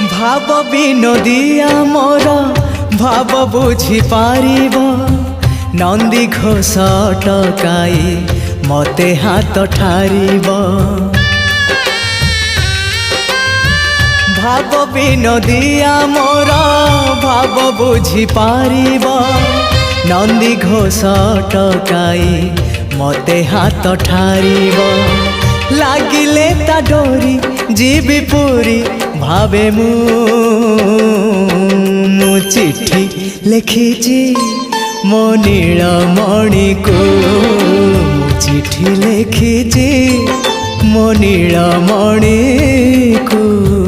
भाव विनोदिया मोर भाव बुझी पारिब नंदी घोष टकाई मते हाथ ठारिब भाव विनोदिया मोर भाव बुझी पारिब नंदी घोष टकाई मते हाथ ठारिब लागिले ता डोरी जीवी पूरी भावे मु चिट्ठी लिखिची मो नीलमणि को चिट्ठी लिखिची मो नीलमणि को।